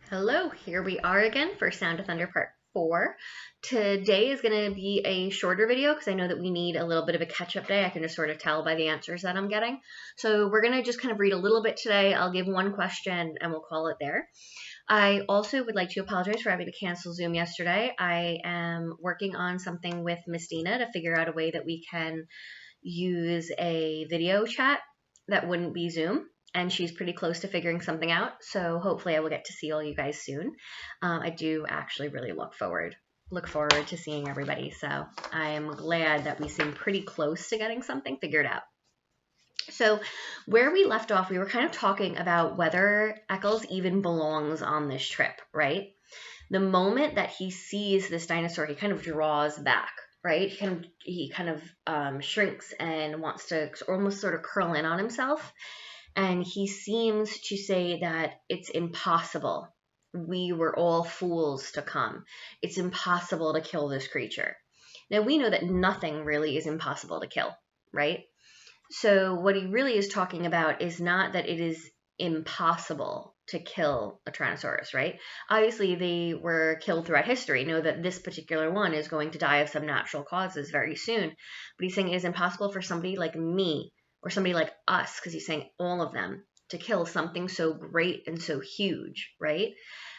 Hello, here we are again for Sound of Thunder Part 4. Today is going to be a shorter video because I know that we need a little bit of a catch-up day. I can just sort of tell by the answers that I'm getting. So we're going to just kind of read a little bit today. I'll give one question and we'll call it there. I also would like to apologize for having to cancel Zoom yesterday. I am working on something with Miss Dina to figure out a way that we can use a video chat that wouldn't be Zoom. And she's pretty close to figuring something out. So hopefully I will get to see all you guys soon. I do actually really look forward to seeing everybody. So I'm glad that we seem pretty close to getting something figured out. So where we left off, we were kind of talking about whether Eccles even belongs on this trip, right? The moment that he sees this dinosaur, he kind of draws back, right? He kind of shrinks and wants to almost sort of curl in on himself. And he seems to say that it's impossible. We were all fools to come. It's impossible to kill this creature. Now we know that nothing really is impossible to kill, right? So what he really is talking about is not that it is impossible to kill a Tyrannosaurus, right? Obviously, they were killed throughout history. Know that this particular one is going to die of some natural causes very soon. But he's saying it is impossible for somebody like me or somebody like us, because he's saying all of them, to kill something so great and so huge, right?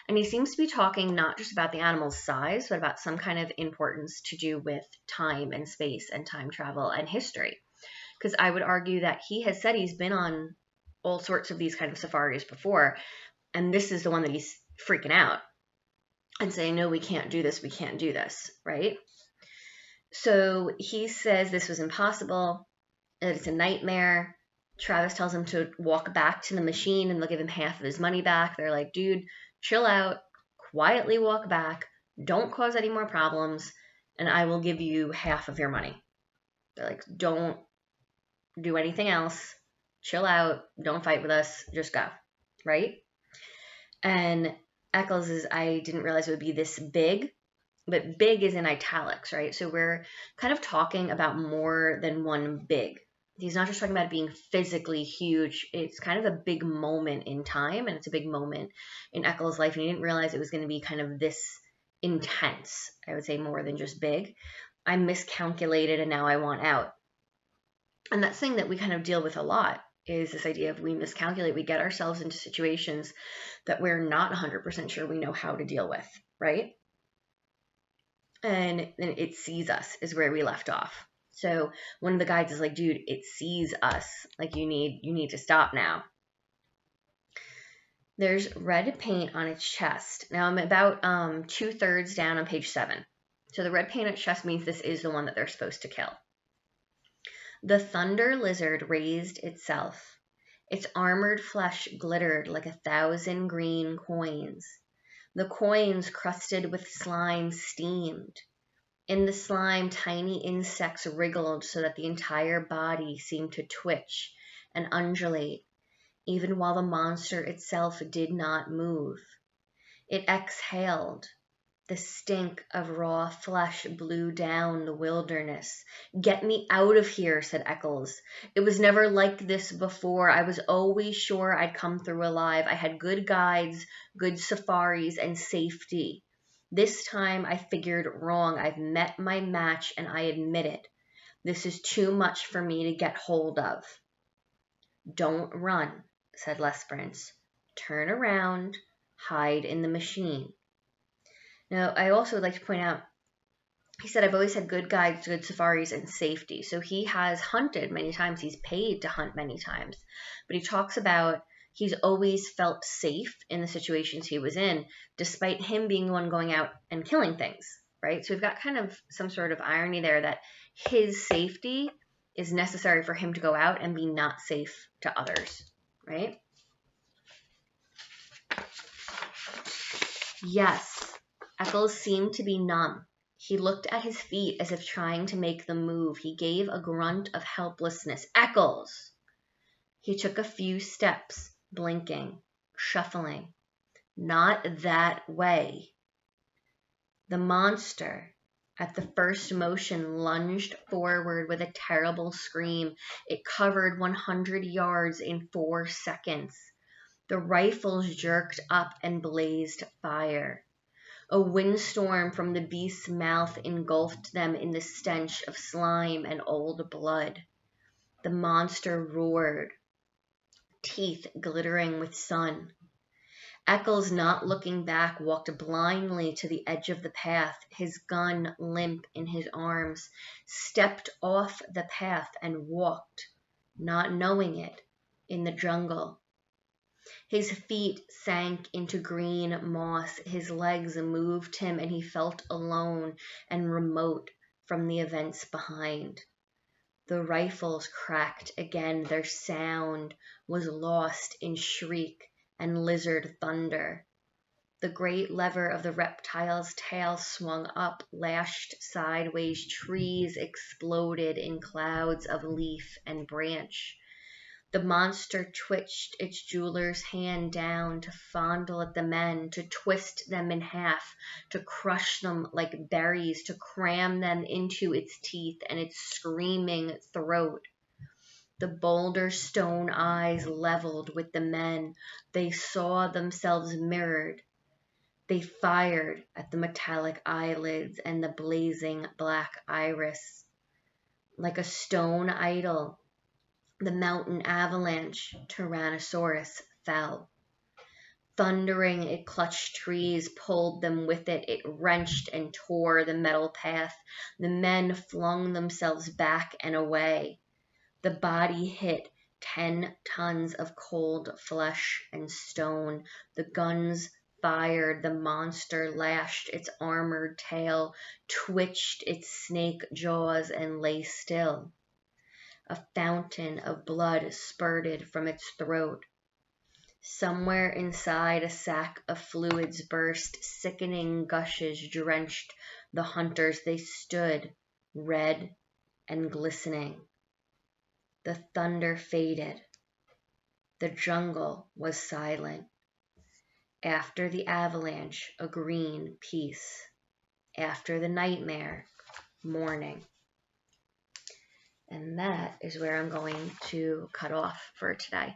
And he seems to be talking not just about the animal's size, but about some kind of importance to do with time and space and time travel and history. Because I would argue that he has said he's been on all sorts of these kind of safaris before, and this is the one that he's freaking out and saying, no, we can't do this, right? So he says this was impossible, that it's a nightmare. Travis tells him to walk back to the machine and they'll give him half of his money back. They're like, dude, chill out, quietly walk back, don't cause any more problems, and I will give you half of your money. They're like, don't do anything else, chill out, don't fight with us, just go, right? And Eccles is, I didn't realize it would be this big, but big is in italics, right? So we're kind of talking about more than one big. He's not just talking about it being physically huge. It's kind of a big moment in time, and it's a big moment in Eccles' life. And he didn't realize it was going to be kind of this intense, I would say, more than just big. I miscalculated and now I want out. And that's something that we kind of deal with a lot, is this idea of we miscalculate, we get ourselves into situations that we're not 100% sure we know how to deal with, right? And then it sees us is where we left off. So one of the guides is like, dude, it sees us. Like you need to stop now. There's red paint on its chest. Now I'm about 2/3 down on page 7. So the red paint on its chest means this is the one that they're supposed to kill. The thunder lizard raised itself. Its armored flesh glittered like 1,000 green coins. The coins, crusted with slime, steamed. In the slime, tiny insects wriggled so that the entire body seemed to twitch and undulate, even while the monster itself did not move. It exhaled. The stink of raw flesh blew down the wilderness. Get me out of here, said Eccles. It was never like this before. I was always sure I'd come through alive. I had good guides, good safaris, and safety. This time I figured wrong. I've met my match, and I admit it. This is too much for me to get hold of. Don't run, said Lesperance. Turn around, hide in the machine. Now, I also would like to point out, he said, I've always had good guides, good safaris, and safety. So he has hunted many times. He's paid to hunt many times. But he talks about he's always felt safe in the situations he was in, despite him being the one going out and killing things, right? So we've got kind of some sort of irony there that his safety is necessary for him to go out and be not safe to others, right? Yes, Eccles seemed to be numb. He looked at his feet as if trying to make them move. He gave a grunt of helplessness. Eccles! He took a few steps, blinking, shuffling. Not that way. The monster, at the first motion, lunged forward with a terrible scream. It covered 100 yards in 4 seconds. The rifles jerked up and blazed fire. A windstorm from the beast's mouth engulfed them in the stench of slime and old blood. The monster roared, teeth glittering with sun. Eccles, not looking back, walked blindly to the edge of the path, his gun limp in his arms, stepped off the path and walked, not knowing it, in the jungle. His feet sank into green moss, his legs moved him, and he felt alone and remote from the events behind. The rifles cracked again, their sound was lost in shriek and lizard thunder. The great lever of the reptile's tail swung up, lashed sideways, trees exploded in clouds of leaf and branch. The monster twitched its jeweler's hand down to fondle at the men, to twist them in half, to crush them like berries, to cram them into its teeth and its screaming throat. The boulder stone eyes leveled with the men. They saw themselves mirrored. They fired at the metallic eyelids and the blazing black iris. Like a stone idol, the mountain avalanche, Tyrannosaurus fell. Thundering, it clutched trees, pulled them with it. It wrenched and tore the metal path. The men flung themselves back and away. The body hit 10 tons of cold flesh and stone. The guns fired. The monster lashed its armored tail, twitched its snake jaws, and lay still. A fountain of blood spurted from its throat. Somewhere inside, a sack of fluids burst. Sickening gushes drenched the hunters. They stood, red and glistening. The thunder faded. The jungle was silent. After the avalanche, a green peace. After the nightmare, morning. And that is where I'm going to cut off for today.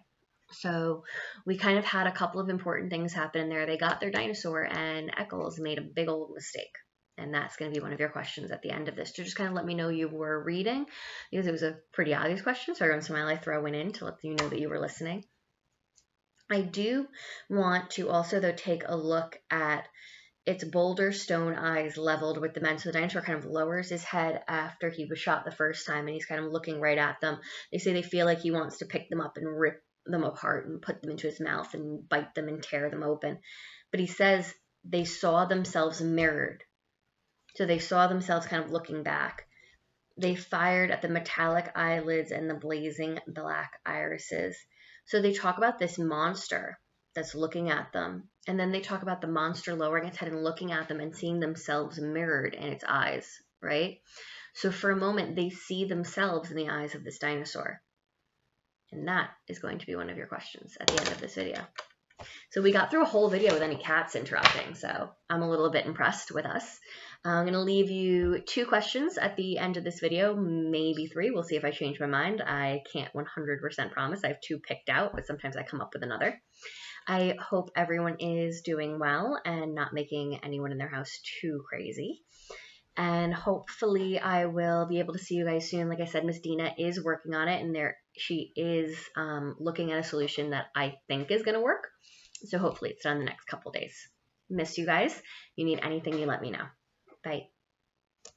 So we kind of had a couple of important things happen in there. They got their dinosaur, and Eccles made a big old mistake. And that's going to be one of your questions at the end of this, to just kind of let me know you were reading, because it was a pretty obvious question. So every once in a while I throw one in to let you know that you were listening. I do want to also, though, take a look at its boulder stone eyes leveled with the men. So the dinosaur kind of lowers his head after he was shot the first time, and he's kind of looking right at them. They say they feel like he wants to pick them up and rip them apart and put them into his mouth and bite them and tear them open. But he says they saw themselves mirrored. So they saw themselves kind of looking back. They fired at the metallic eyelids and the blazing black irises. So they talk about this monster that's looking at them. And then they talk about the monster lowering its head and looking at them and seeing themselves mirrored in its eyes, right? So for a moment, they see themselves in the eyes of this dinosaur. And that is going to be one of your questions at the end of this video. So we got through a whole video with any cats interrupting, so I'm a little bit impressed with us. I'm going to leave you 2 questions at the end of this video, maybe 3. We'll see if I change my mind. I can't 100% promise. I have 2 picked out, but sometimes I come up with another. I hope everyone is doing well and not making anyone in their house too crazy. And hopefully I will be able to see you guys soon. Like I said, Miss Dina is working on it, and she is looking at a solution that I think is going to work. So hopefully it's done in the next couple days. Miss you guys. If you need anything, you let me know. Bye.